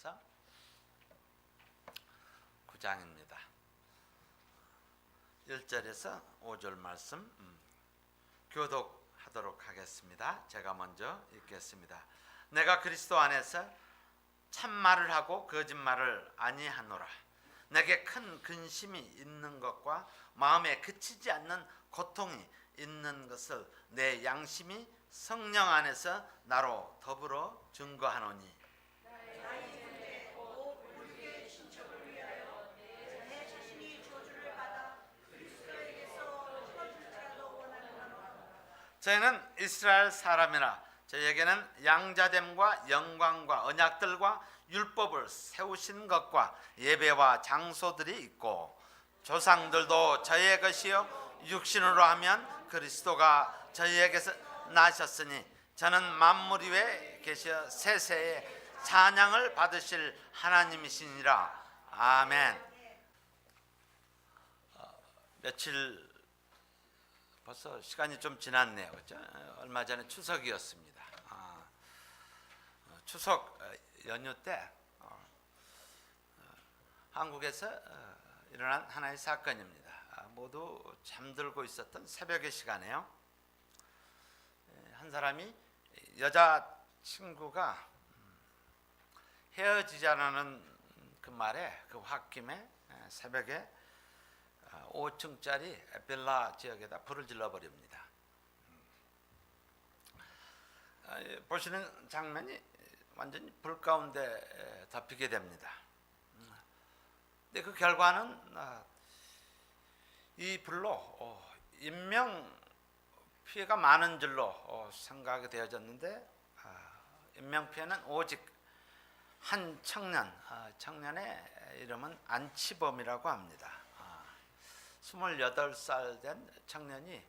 전서 9장입니다. 1절에서 5절 말씀 교독하도록 하겠습니다. 제가 먼저 읽겠습니다. 내가 그리스도 안에서 참말을 하고 거짓말을 아니하노라. 내게 큰 근심이 있는 것과 마음에 그치지 않는 고통이 있는 것을 내 양심이 성령 안에서 나로 더불어 증거하노니 저희는 이스라엘 사람이라 저에게는 양자됨과 영광과 언약들과 율법을 세우신 것과 예배와 장소들이 있고 조상들도 저희의 것이요 육신으로 하면 그리스도가 저희에게서 나셨으니 저는 만물 위에 계셔 세세에 찬양을 받으실 하나님이시니라. 아멘. 며칠 벌써 시간이 좀 지났네요. 그렇죠? 얼마 전에 추석이었습니다. 추석 연휴 때 한국에서 일어난 하나의 사건입니다. 모두 잠들고 있었던 새벽의 시간에요. 한 사람이 여자친구가 헤어지자라는 그 말에 그 홧김에 새벽에 5층짜리 빌라 지역에다 불을 질러버립니다. 보시는 장면이 완전히 불 가운데 덮이게 됩니다. 근데 그 결과는 이 불로 인명 피해가 많은 줄로 생각이 되어졌는데 인명 피해는 오직 한 청년의 이름은 안치범이라고 합니다. 28살 된 청년이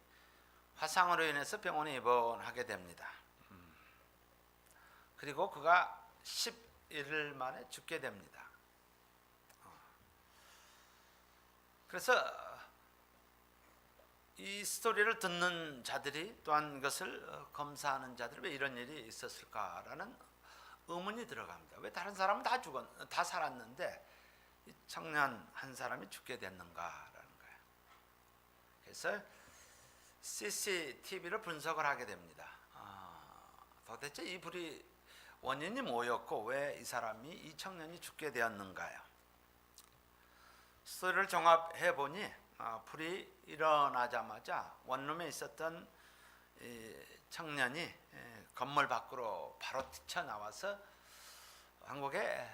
화상으로 인해서 병원에 입원하게 됩니다. 그리고 그가 11일 만에 죽게 됩니다. 그래서 이 스토리를 듣는 자들이 또한 이것을 검사하는 자들이 왜 이런 일이 있었을까라는 의문이 들어갑니다. 왜 다른 사람은 다 살았는데 이 청년 한 사람이 죽게 됐는가라는 거예요. 그래서 CCTV를 분석을 하게 됩니다. 도대체 이 불이 원인이 뭐였고 왜 이 청년이 죽게 되었는가요? 스토리를 종합해 보니 불이 일어나자마자 원룸에 있었던 이 청년이 건물 밖으로 바로 뛰쳐나와서 한국에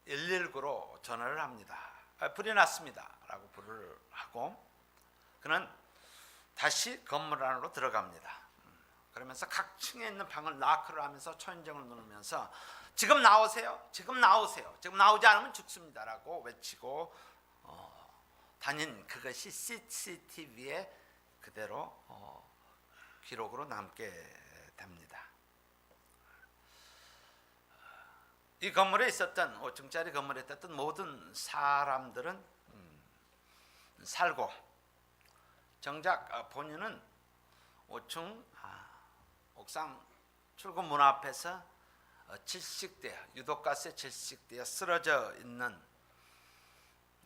119로 전화를 합니다. 불이 났습니다 라고 불을 하고 그는 다시 건물 안으로 들어갑니다. 그러면서 각 층에 있는 방을 나크를 하면서 초인종을 누르면서 지금 나오세요. 지금 나오지 않으면 죽습니다 라고 외치고 다닌 그것이 CCTV에 그대로 기록으로 남게 됩니다. 이 건물에 있었던 5층짜리 건물에 있었던 모든 사람들은 살고 정작 본인은 5층 옥상 출구 문 앞에서 유독가스에 질식되어 쓰러져 있는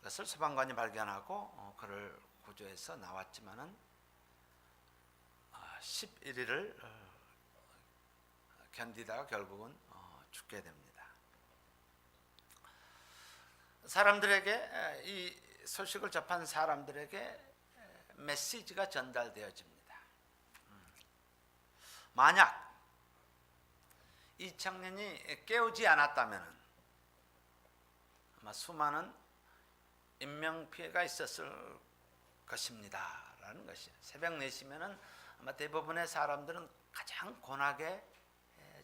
것을 소방관이 발견하고 그를 구조해서 나왔지만은 11일을 견디다가 결국은 죽게 됩니다. 사람들에게 이 소식을 접한 사람들에게 메시지가 전달되어집니다. 만약 이 청년이 깨우지 않았다면 아마 수많은 인명피해가 있었을 것입니다 라는 것이 새벽 4시면은 아마 대부분의 사람들은 가장 곤하게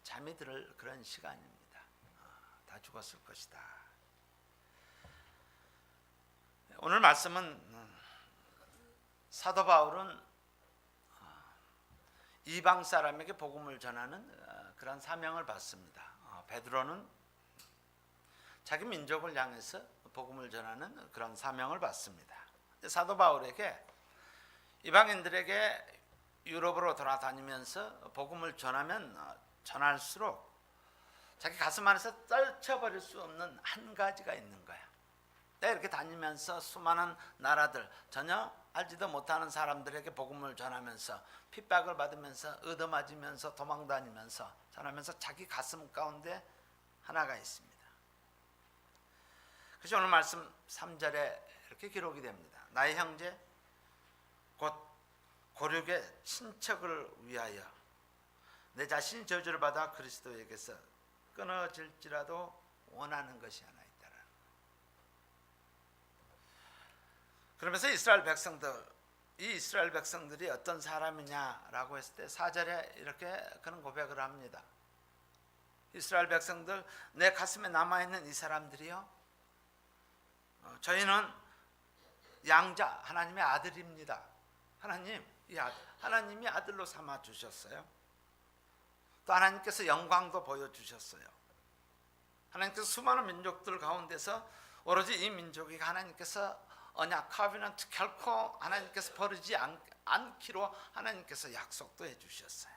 잠이 들 그런 시간입니다. 다 죽었을 것이다. 오늘 말씀은 사도 바울은 이방 사람에게 복음을 전하는 그런 사명을 받습니다. 베드로는 자기 민족을 향해서 복음을 전하는 그런 사명을 받습니다. 사도 바울에게 이방인들에게 유럽으로 돌아다니면서 복음을 전하면 전할수록 자기 가슴 안에서 떨쳐버릴 수 없는 한 가지가 있는 거야. 내가 이렇게 다니면서 수많은 나라들, 전혀 알지도 못하는 사람들에게 복음을 전하면서 핍박을 받으면서 얻어맞으면서 도망다니면서 전하면서 자기 가슴 가운데 하나가 있습니다. 그래서 오늘 말씀 3절에 이렇게 기록이 됩니다. 나의 형제 곧 고륙의 친척을 위하여 내 자신이 저주를 받아 그리스도에게서 끊어질지라도 원하는 것이 하나 있다라는 거예요. 그러면서 이 이스라엘 백성들이 어떤 사람이냐라고 했을 때 4절에 이렇게 그런 고백을 합니다. 이스라엘 백성들, 내 가슴에 남아있는 이 사람들이요, 저희는 양자, 하나님의 아들입니다. 하나님이 아들로 삼아 주셨어요. 또 하나님께서 영광도 보여주셨어요. 하나님께서 수많은 민족들 가운데서 오로지 이 민족이 하나님께서 언약, 커비넌트 결코 하나님께서 버리지 않기로 하나님께서 약속도 해주셨어요.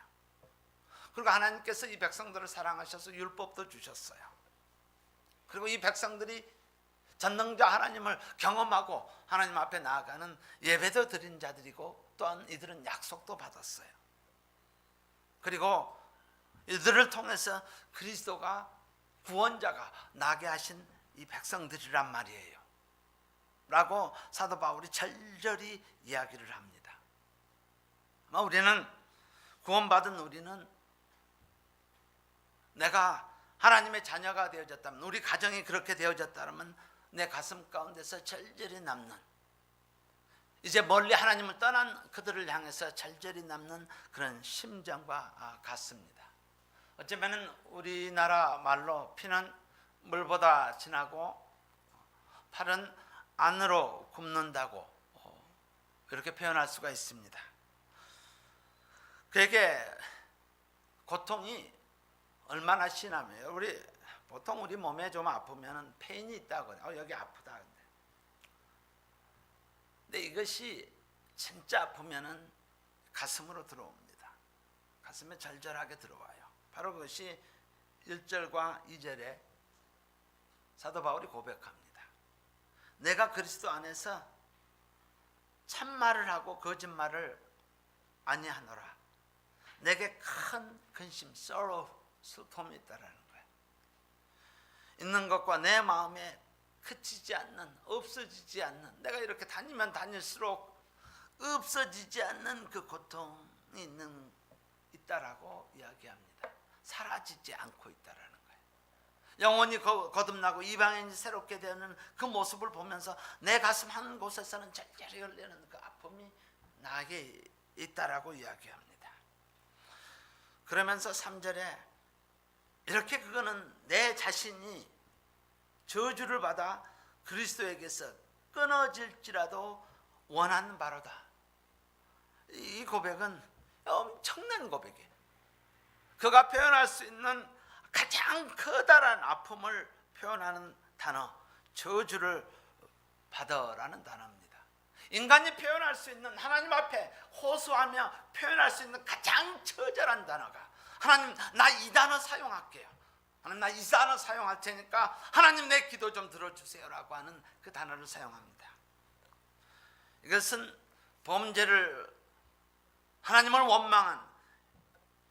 그리고 하나님께서 이 백성들을 사랑하셔서 율법도 주셨어요. 그리고 이 백성들이 전능자 하나님을 경험하고 하나님 앞에 나아가는 예배도 드린 자들이고, 또한 이들은 약속도 받았어요. 그리고 이들을 통해서 그리스도가, 구원자가 나게 하신 이 백성들이란 말이에요 라고 사도 바울이 절절히 이야기를 합니다. 우리는, 구원받은 우리는 내가 하나님의 자녀가 되어졌다면, 우리 가정이 그렇게 되어졌다면 내 가슴 가운데서 절절히 남는, 이제 멀리 하나님을 떠난 그들을 향해서 절절히 남는 그런 심정과 같습니다. 어쩌면 우리나라 말로 피는 물보다 진하고 팔은 안으로 굽는다고 이렇게 표현할 수가 있습니다. 그에게 고통이 얼마나 심하면, 보통 우리 몸에 좀 아프면 페인이 있다고 해요. 여기 아프다. 근데 이것이 진짜 아프면은 가슴으로 들어옵니다. 가슴에 절절하게 들어와요. 바로 그것이 1절과 2절에 사도 바울이 고백합니다. 내가 그리스도 안에서 참말을 하고 거짓말을 아니하노라. 내게 큰 근심, sorrow, 슬픔이 있다라는 거예요. 있는 것과 내 마음에 그치지 않는, 없어지지 않는, 내가 이렇게 다니면 다닐수록 없어지지 않는 그 고통이 있다라고 이야기합니다. 사라지지 않고 있다라는 거예요. 영혼이 거듭나고 이방인이 새롭게 되는 그 모습을 보면서 내 가슴 한 곳에서는 절절히 열리는 그 아픔이 나에게 있다라고 이야기합니다. 그러면서 3절에 이렇게 그거는 내 자신이 저주를 받아 그리스도에게서 끊어질지라도 원하는 바로다. 이 고백은 엄청난 고백이에요. 그가 표현할 수 있는 가장 커다란 아픔을 표현하는 단어, 저주를 받아라는 단어입니다. 인간이 표현할 수 있는, 하나님 앞에 호소하며 표현할 수 있는 가장 처절한 단어가, 하나님 나 이 단어 사용할게요, 하나님 나 이 단어 사용할 테니까 하나님 내 기도 좀 들어주세요 라고 하는 그 단어를 사용합니다. 이것은 범죄를, 하나님을 원망한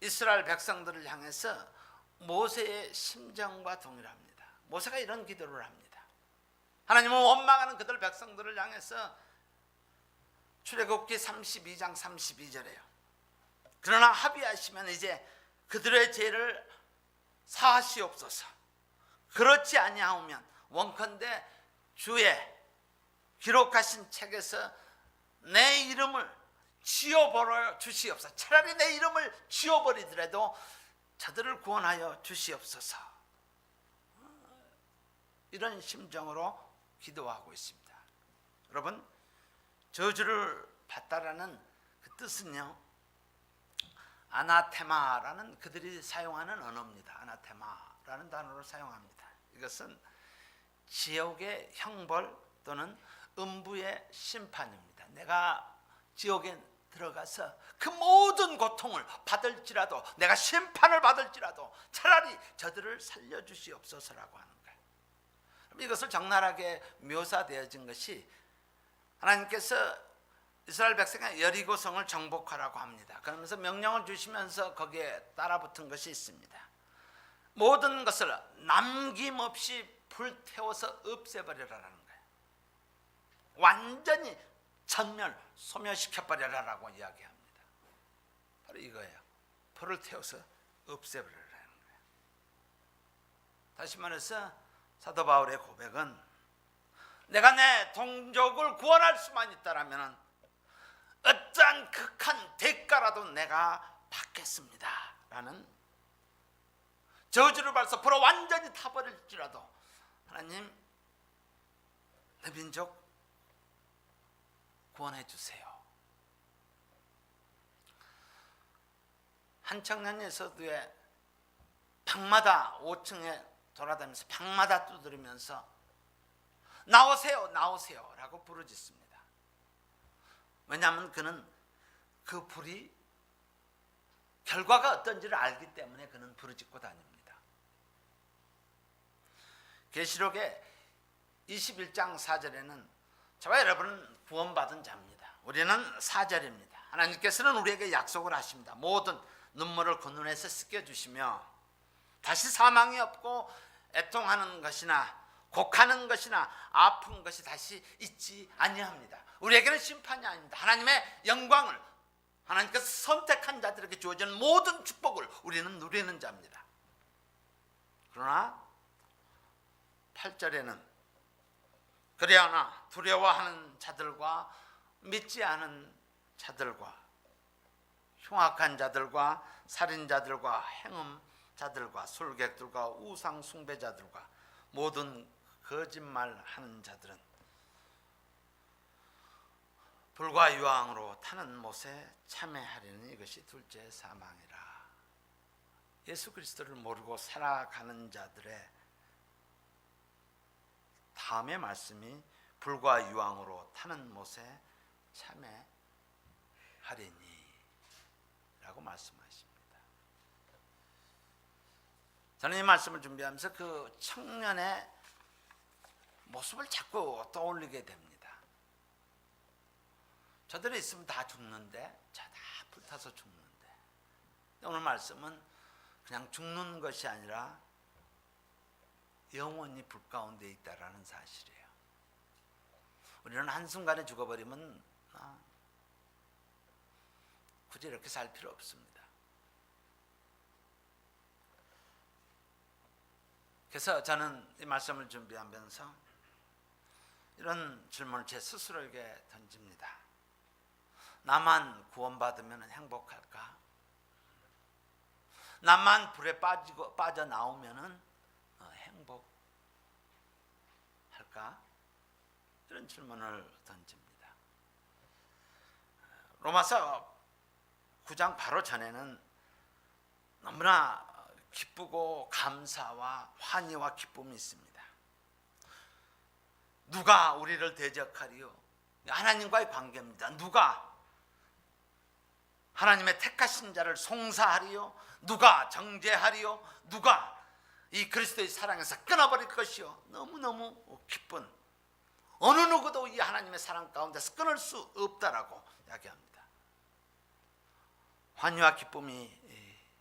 이스라엘 백성들을 향해서 모세의 심정과 동일합니다. 모세가 이런 기도를 합니다. 하나님을 원망하는 그들 백성들을 향해서 출애굽기 32장 32절에요. 그러나 합의하시면 이제 그들의 죄를 사하시옵소서. 그렇지 아니하오면 원컨대 주의 기록하신 책에서 내 이름을 지워버려 주시옵소서. 차라리 내 이름을 지워버리더라도 저들을 구원하여 주시옵소서. 이런 심정으로 기도하고 있습니다. 여러분, 저주를 받다라는 그 뜻은요, 아나테마라는 그들이 사용하는 언어입니다. 아나테마라는 단어를 사용합니다. 이것은 지옥의 형벌 또는 음부의 심판입니다. 내가 지옥에 들어가서 그 모든 고통을 받을지라도, 내가 심판을 받을지라도 차라리 저들을 살려주시옵소서라고 하는 거예요. 이것을 적나라하게 묘사되어진 것이 하나님께서 이스라엘 백성의 여리고성을 정복하라고 합니다. 그러면서 명령을 주시면서 거기에 따라붙은 것이 있습니다. 모든 것을 남김없이 불태워서 없애버려라라는 거예요. 완전히 전멸, 소멸시켜버려라라고 이야기합니다. 바로 이거예요. 불을 태워서 없애버려라는 거예요. 다시 말해서 사도 바울의 고백은, 내가 내 동족을 구원할 수만 있다라면 어떠한 극한 대가라도 내가 받겠습니다 라는, 저주를 받아서 불어 완전히 타버릴지라도 하나님 내 민족 구원해 주세요. 한 청년이 서두에 방마다 5층에 돌아다니면서 방마다 두드리면서 나오세요, 나오세요 라고 부르짖습니다. 왜냐하면 그는 그 불이 결과가 어떤지를 알기 때문에 그는 부르짖고 다닙니다. 계시록의 21장 4절에는 저와 여러분은 구원받은 자입니다. 우리는 4절입니다. 하나님께서는 우리에게 약속을 하십니다. 모든 눈물을 그 눈에서 씻겨주시며 다시 사망이 없고 애통하는 것이나 곡하는 것이나 아픈 것이 다시 있지 아니합니다. 우리에게는 심판이 아닙니다. 하나님의 영광을, 하나님께서 선택한 자들에게 주어지는 모든 축복을 우리는 누리는 자입니다. 그러나 8절에는 그러나 두려워하는 자들과 믿지 않은 자들과 흉악한 자들과 살인자들과 행음자들과 술객들과 우상 숭배자들과 모든 거짓말하는 자들은 불과 유황으로 타는 못에 참여하려는 이것이 둘째 사망이라. 예수 그리스도를 모르고 살아가는 자들의 다음의 말씀이 불과 유황으로 타는 못에 참여하리니 라고 말씀하십니다. 저는 이 말씀을 준비하면서 그 청년의 모습을 자꾸 떠올리게 됩니다. 저들이 있으면 다 죽는데, 다 불타서 죽는데, 오늘 말씀은 그냥 죽는 것이 아니라 영원히 불 가운데 있다라는 사실이에요. 우리는 한순간에 죽어버리면 굳이 이렇게 살 필요 없습니다. 그래서 저는 이 말씀을 준비하면서 이런 질문을 제 스스로에게 던집니다. 나만 구원받으면 행복할까? 나만 불에 빠져나오면 행복할까? 이런 질문을 던집니다. 로마서 9장 바로 전에는 너무나 기쁘고 감사와 환희와 기쁨이 있습니다. 누가 우리를 대적하리요? 하나님과의 관계입니다. 누가 하나님의 택하신 자를 송사하리요? 누가 정죄하리요? 누가 이 그리스도의 사랑에서 끊어버릴 것이요? 너무너무 기쁜, 어느 누구도 이 하나님의 사랑 가운데서 끊을 수 없다라고 이야기합니다. 환희와 기쁨이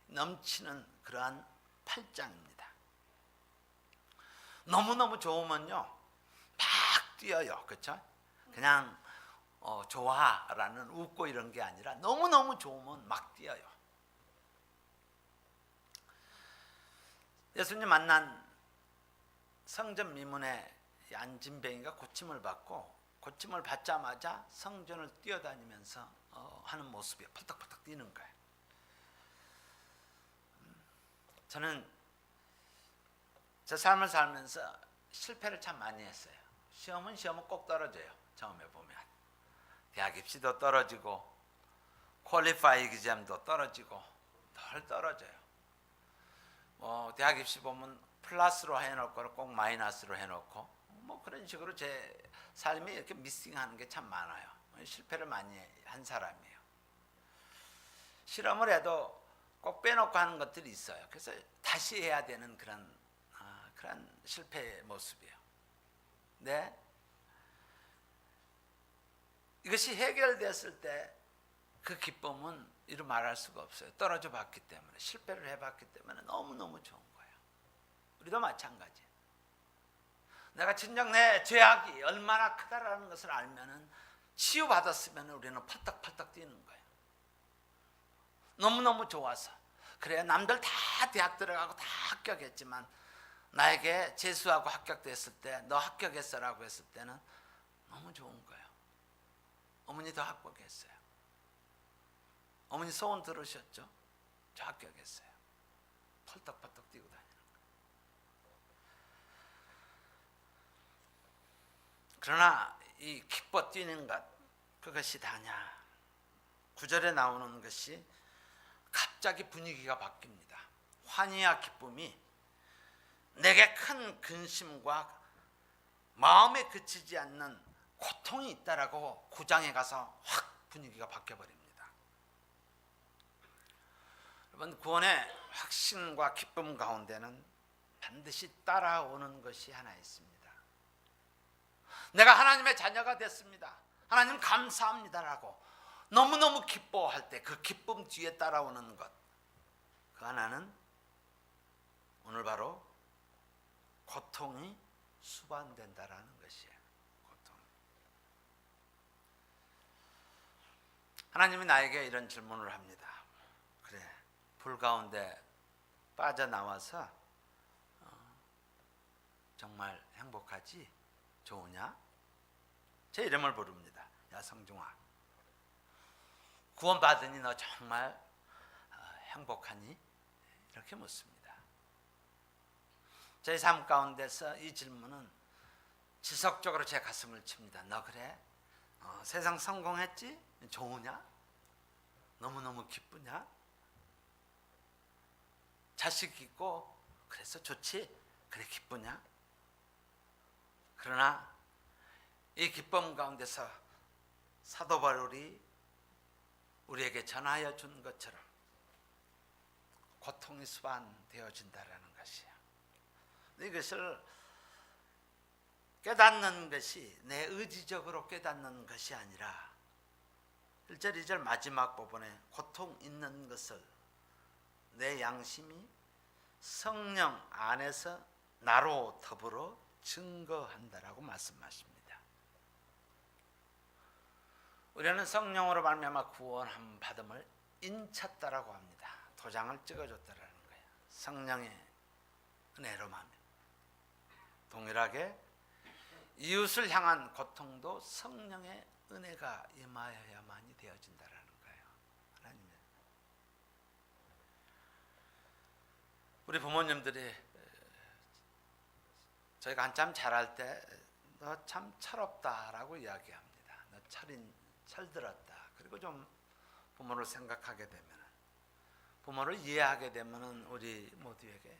넘치는 그러한 8장입니다. 너무너무 좋으면요 막 뛰어요. 그렇죠? 그냥 좋아라는 웃고 이런 게 아니라 너무너무 좋으면 막 뛰어요. 예수님 만난 성전 미문의 안진뱅이가 고침을 받고, 고침을 받자마자 성전을 뛰어다니면서 하는 모습이 펄떡펄떡 뛰는 거예요. 저는 제 삶을 살면서 실패를 참 많이 했어요. 시험은 꼭 떨어져요. 처음에 보면 대학 입시도 떨어지고 퀄리파이 기점도 떨어지고 덜 떨어져요. 대학 입시 보면 플러스로 해놓을 거를 꼭 마이너스로 해놓고 그런 식으로 제 삶이 이렇게 미싱하는 게 참 많아요. 실패를 많이 한 사람이에요. 실험을 해도 꼭 빼놓고 하는 것들이 있어요. 그래서 다시 해야 되는 그런 실패의 모습이에요. 네. 이것이 해결됐을 때 그 기쁨은 이루 말할 수가 없어요. 떨어져 봤기 때문에, 실패를 해봤기 때문에 너무너무 좋은 거예요. 우리도 마찬가지예요. 내가 진정 내 죄악이 얼마나 크다라는 것을 알면은, 치유받았으면 우리는 팔딱팔딱 뛰는 거예요. 너무너무 좋아서. 그래야 남들 다 대학 들어가고 다 합격했지만 나에게 재수하고 합격됐을 때, 너 합격했어라고 했을 때는 너무 좋은 거예요. 어머니도 합격했어요. 어머니 소원 들으셨죠? 저 합격했어요. 펄떡펄떡 뛰고 다니는 거예요. 그러나 이 기뻐 뛰는 것, 그것이 다냐? 9절에 나오는 것이 갑자기 분위기가 바뀝니다. 환희와 기쁨이 내게 큰 근심과 마음에 그치지 않는 고통이 있다라고 9장에 가서 확 분위기가 바뀌어버립니다. 여러분, 구원의 확신과 기쁨 가운데는 반드시 따라오는 것이 하나 있습니다. 내가 하나님의 자녀가 됐습니다. 하나님 감사합니다라고 너무너무 기뻐할 때 그 기쁨 뒤에 따라오는 것, 그 하나는 오늘 바로 고통이 수반된다라는 것이에요. 고통. 하나님이 나에게 이런 질문을 합니다. 그래, 불 가운데 빠져나와서 정말 행복하지? 좋으냐? 제 이름을 부릅니다. 야 성중아, 구원받으니 너 정말 행복하니? 이렇게 묻습니다. 제 삶 가운데서 이 질문은 지속적으로 제 가슴을 칩니다. 너 그래? 세상 성공했지? 좋으냐? 너무너무 기쁘냐? 자식 있고 그래서 좋지? 그래 기쁘냐? 그러나 이 기쁨 가운데서 사도 바울이 우리에게 전하여 준 것처럼 고통이 수반되어진다라는 것이에요. 이것을 깨닫는 것이 내 의지적으로 깨닫는 것이 아니라 1절 2절 마지막 부분에 고통 있는 것을 내 양심이 성령 안에서 나로 더불어 증거한다라고 말씀하십니다. 우리는 성령으로 말미암아 구원함 받음을 인쳤다라고 합니다. 도장을 찍어줬다라는 거예요. 성령의 은혜로만. 동일하게 이웃을 향한 고통도 성령의 은혜가 임하여야만이 되어진다라는 거예요. 하나님의. 우리 부모님들이 저희가 한참 자랄 때 너 참 철없다라고 이야기합니다. 너 철들었다. 그리고 좀 부모를 생각하게 되면, 부모를 이해하게 되면 우리 모두에게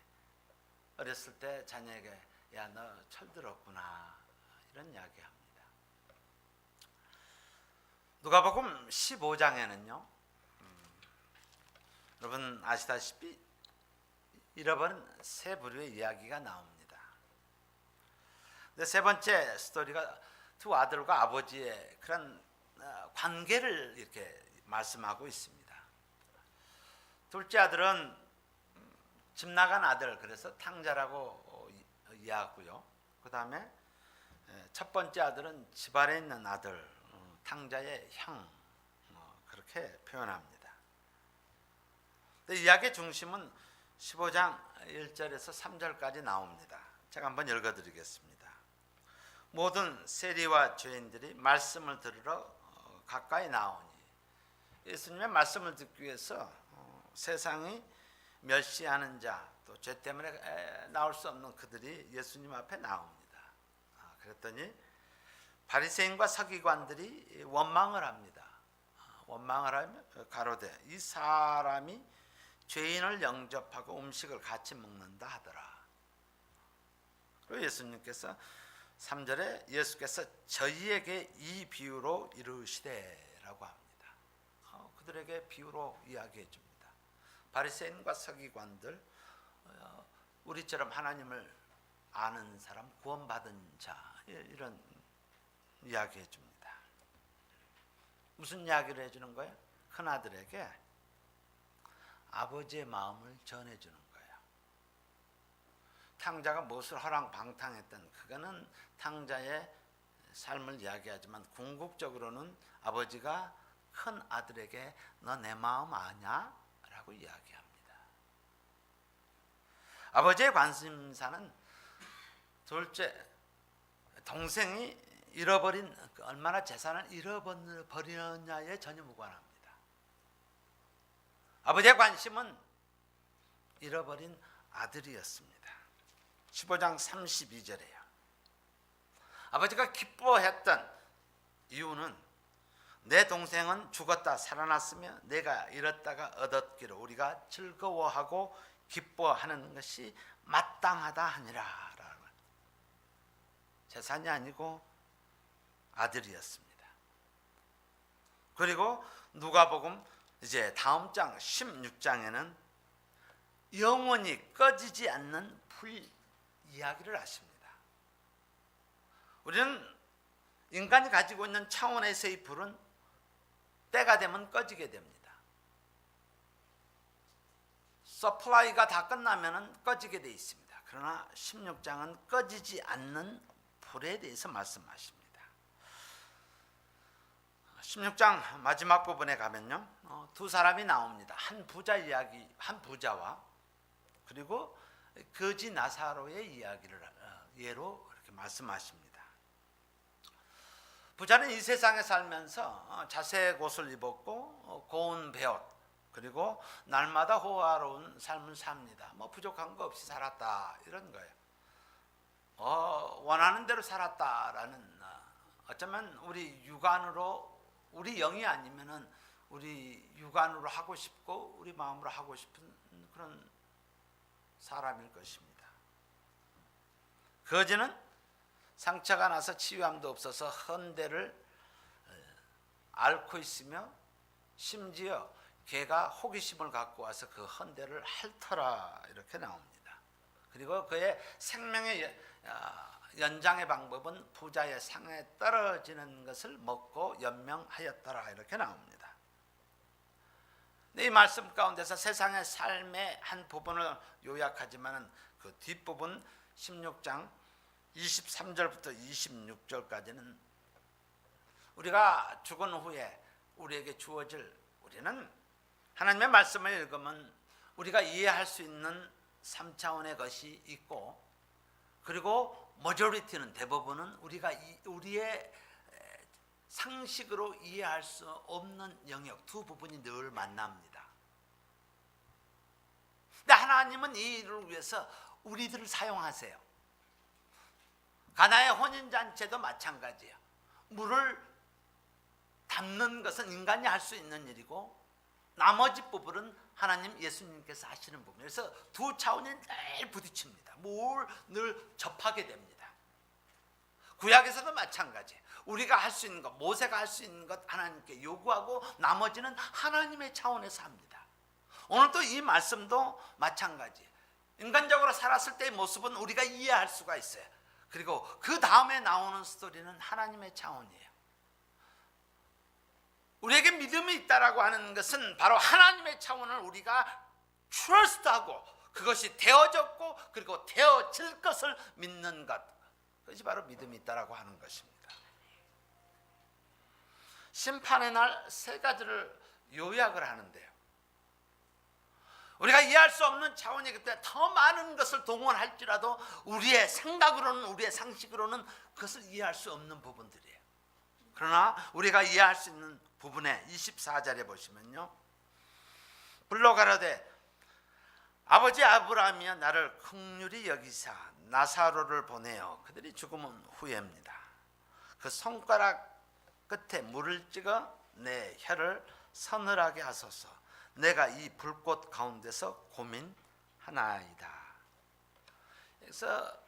어렸을 때 자녀에게 야 너 철들었구나 이런 이야기합니다. 누가복음 15장에는요 여러분 아시다시피 잃어버린 세 부류의 이야기가 나옵니다. 근데 세 번째 스토리가 두 아들과 아버지의 그런 관계를 이렇게 말씀하고 있습니다. 둘째 아들은 집 나간 아들, 그래서 탕자라고 이해하고요. 그 다음에 첫 번째 아들은 집 아래 있는 아들, 탕자의 형, 그렇게 표현합니다. 이야기의 중심은 15장 1절에서 3절까지 나옵니다. 제가 한번 읽어드리겠습니다. 모든 세리와 죄인들이 말씀을 들으러 가까이 나오니, 예수님의 말씀을 듣기 위해서 세상이 멸시하는 자, 또 죄 때문에 나올 수 없는 그들이 예수님 앞에 나옵니다. 그랬더니 바리새인과 서기관들이 원망을 합니다. 원망을 하며 가로되 이 사람이 죄인을 영접하고 음식을 같이 먹는다 하더라. 그리고 예수님께서 3절에 예수께서 저희에게 이 비유로 이르시되 라고 합니다. 그들에게 비유로 이야기해 줍니다. 바리새인과 서기관들, 우리처럼 하나님을 아는 사람, 구원받은 자, 이런 이야기해 줍니다. 무슨 이야기를 해주는 거예요? 큰아들에게 아버지의 마음을 전해주는 거예요. 탕자가 무엇을 허랑방탕했던, 그거는 탕자의 삶을 이야기하지만 궁극적으로는 아버지가 큰 아들에게 너 내 마음 아냐? 라고 이야기합니다. 아버지의 관심사는 둘째, 동생이 잃어버린, 얼마나 재산을 잃어버렸냐에 전혀 무관합니다. 아버지의 관심은 잃어버린 아들이었습니다. 15장 32절에요. 아버지가 기뻐했던 이유는 내 동생은 죽었다 살아났으며 내가 잃었다가 얻었기로 우리가 즐거워하고 기뻐하는 것이 마땅하다 하니라. 재산이 아니고 아들이었습니다. 그리고 누가복음 이제 다음 장 16장에는 영원히 꺼지지 않는 불 이야기를 하십니다. 우리는 인간이 가지고 있는 차원에서의 불은 때가 되면 꺼지게 됩니다. 서플라이가 다 끝나면 꺼지게 되어 있습니다. 그러나 16장은 꺼지지 않는 불에 대해서 말씀하십니다. 16장 마지막 부분에 가면요, 두 사람이 나옵니다. 한 부자 이야기, 한 부자와 그리고 거지 나사로의 이야기를 예로 이렇게 말씀하십니다. 부자는 이 세상에 살면서 자색 옷을 입었고 고운 배옷, 그리고 날마다 호화로운 삶을 삽니다. 뭐 부족한 거 없이 살았다, 이런 거예요. 원하는 대로 살았다라는, 어쩌면 우리 육안으로, 우리 영이 아니면은 우리 육안으로 하고 싶고 우리 마음으로 하고 싶은 그런 사람일 것입니다. 거지는 상처가 나서 치유함도 없어서 헌대를 앓고 있으며 심지어 개가 호기심을 갖고 와서 그 헌대를 핥더라, 이렇게 나옵니다. 그리고 그의 생명의 연장의 방법은 부자의 상에 떨어지는 것을 먹고 연명하였더라, 이렇게 나옵니다. 이 말씀 가운데서 세상의 삶의 한 부분을 요약하지만 그 뒷부분 16장 23절부터 26절까지는 우리가 죽은 후에 우리에게 주어질, 우리는 하나님의 말씀을 읽으면 우리가 이해할 수 있는 3차원의 것이 있고, 그리고 머저리티는, 대부분은 우리의 상식으로 이해할 수 없는 영역, 두 부분이 늘 만납니다. 근데 하나님은 이 일을 위해서 우리들을 사용하세요. 가나의 혼인잔치도 마찬가지예요. 물을 담는 것은 인간이 할 수 있는 일이고 나머지 부분은 하나님, 예수님께서 하시는 부분이에요. 그래서 두 차원이 늘 부딪힙니다. 뭘 늘 접하게 됩니다. 구약에서도 마찬가지예요. 우리가 할 수 있는 것, 모세가 할 수 있는 것 하나님께 요구하고 나머지는 하나님의 차원에서 합니다. 오늘도 이 말씀도 마찬가지예요. 인간적으로 살았을 때의 모습은 우리가 이해할 수가 있어요. 그리고 그 다음에 나오는 스토리는 하나님의 차원이에요. 우리에게 믿음이 있다라고 하는 것은 바로 하나님의 차원을 우리가 트러스트하고 그것이 되어졌고 그리고 되어질 것을 믿는 것, 그것이 바로 믿음이 있다라고 하는 것입니다. 심판의 날 세 가지를 요약을 하는데요, 우리가 이해할 수 없는 차원이기 때문에 더 많은 것을 동원할지라도 우리의 생각으로는, 우리의 상식으로는 그것을 이해할 수 없는 부분들이에요. 그러나 우리가 이해할 수 있는 부분에 24절에 보시면요, 불러 가라되 아버지 아브라함이여 나를 긍휼히 여기사 나사로를 보내어, 그들이 죽음은 후에입니다. 그 손가락 끝에 물을 찍어 내 혀를 서늘하게 하소서. 내가 이 불꽃 가운데서 고민하나이다. 그래서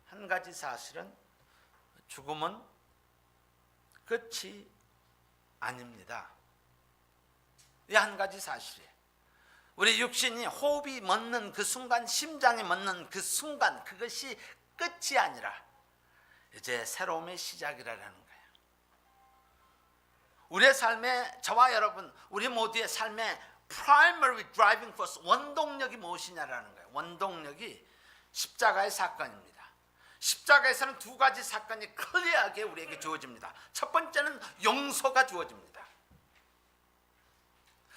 한 가지 사실은 죽음은 끝이 아닙니다. 이 한 가지 사실이에요. 우리 육신이 호흡이 멎는 그 순간, 심장이 멎는 그 순간, 그것이 끝이 아니라 이제 새로움의 시작이라는 거예요. 우리의 삶에, 저와 여러분, 우리 모두의 삶에 primary driving force, 원동력이 무엇이냐라는 거예요. 원동력이 십자가의 사건입니다. 십자가에서는 두 가지 사건이 클리어하게 우리에게 주어집니다. 첫 번째는 용서가 주어집니다.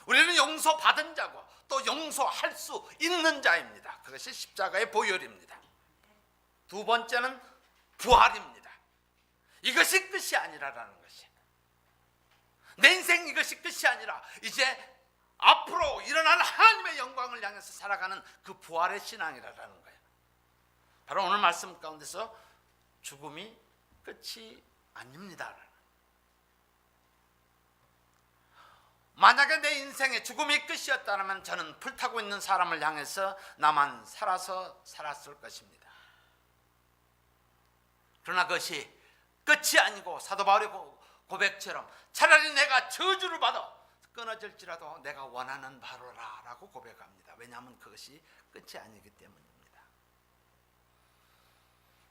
우리는 용서받은 자고 또 용서할 수 있는 자입니다. 그것이 십자가의 보혈입니다. 두 번째는 부활입니다. 이것이 끝이 아니라라는 것이, 내 인생 이것이 끝이 아니라 이제 앞으로 일어날 하나님의 영광을 향해서 살아가는 그 부활의 신앙이라는 거예요. 바로 오늘 말씀 가운데서 죽음이 끝이 아닙니다. 만약에 내 인생에 죽음이 끝이었다면 저는 불타고 있는 사람을 향해서 나만 살아서 살았을 것입니다. 그러나 그것이 끝이 아니고 사도 바울의 고백처럼 차라리 내가 저주를 받아 끊어질지라도 내가 원하는 바로라 라고 고백합니다. 왜냐하면 그것이 끝이 아니기 때문입니다.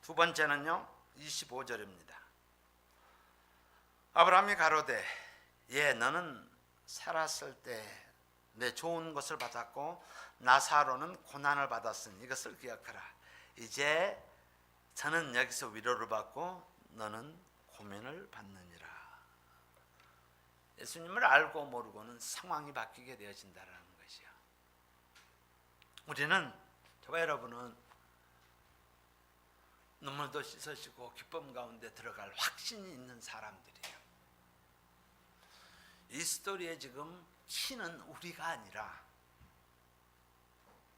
두 번째는요, 25절입니다. 아브라함이 가로되 너는 살았을 때 내 좋은 것을 받았고 나사로는 고난을 받았으니 이것을 기억하라. 이제 저는 여기서 위로를 받고 너는 고민을 받느니라. 예수님을 알고 모르고는 상황이 바뀌게 되어진다는 것이요. 우리는, 저와 여러분은 눈물도 씻으시고 기쁨 가운데 들어갈 확신이 있는 사람들이에요. 이 스토리에 지금 키는 우리가 아니라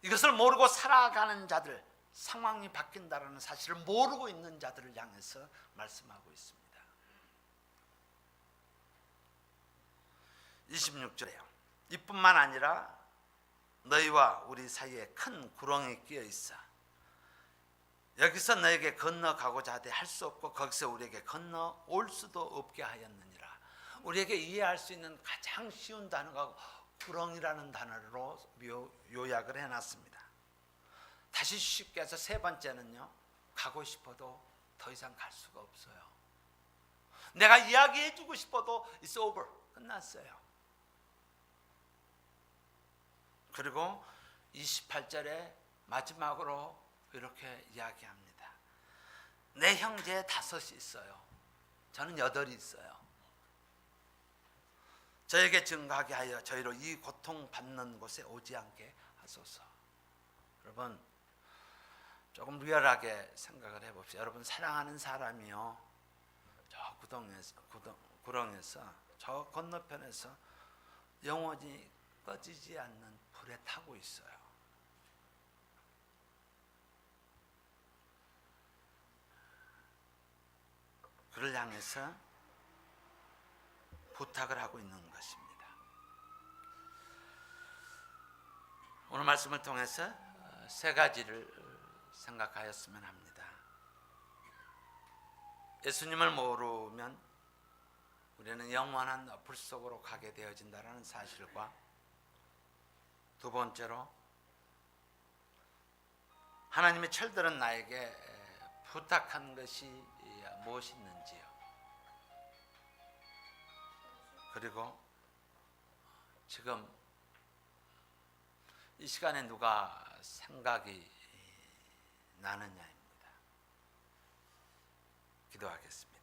이것을 모르고 살아가는 자들, 상황이 바뀐다는 사실을 모르고 있는 자들을 향해서 말씀하고 있습니다. 26절에요. 이뿐만 아니라 너희와 우리 사이에 큰 구렁이 끼어 있어 여기서 너에게 건너가고자 하되 할 수 없고 거기서 우리에게 건너올 수도 없게 하였느니라. 우리에게 이해할 수 있는 가장 쉬운 단어가 구렁이라는 단어로 요약을 해놨습니다. 다시 쉽게 해서 세 번째는요, 가고 싶어도 더 이상 갈 수가 없어요. 내가 이야기해주고 싶어도 it's over, 끝났어요. 그리고 28절에 마지막으로 이렇게 이야기합니다. 내 형제 5이 있어요. 저는 8이 있어요. 저에게 증거하게 하여 저희로 이 고통받는 곳에 오지 않게 하소서. 여러분, 조금 리얼하게 생각을 해봅시다. 여러분, 사랑하는 사람이요, 저 구렁에서 저 건너편에서 영원히 꺼지지 않는 불에 타고 있어요. 그를 향해서 부탁을 하고 있는 것입니다. 오늘 말씀을 통해서 세 가지를 생각하였으면 합니다. 예수님을 모르면 우리는 영원한 불 속으로 가게 되어진다는 사실과, 두 번째로 하나님의 철들은 나에게 부탁한 것이 무엇이 있는지요. 그리고 지금 이 시간에 누가 생각이 나느냐입니다. 기도하겠습니다.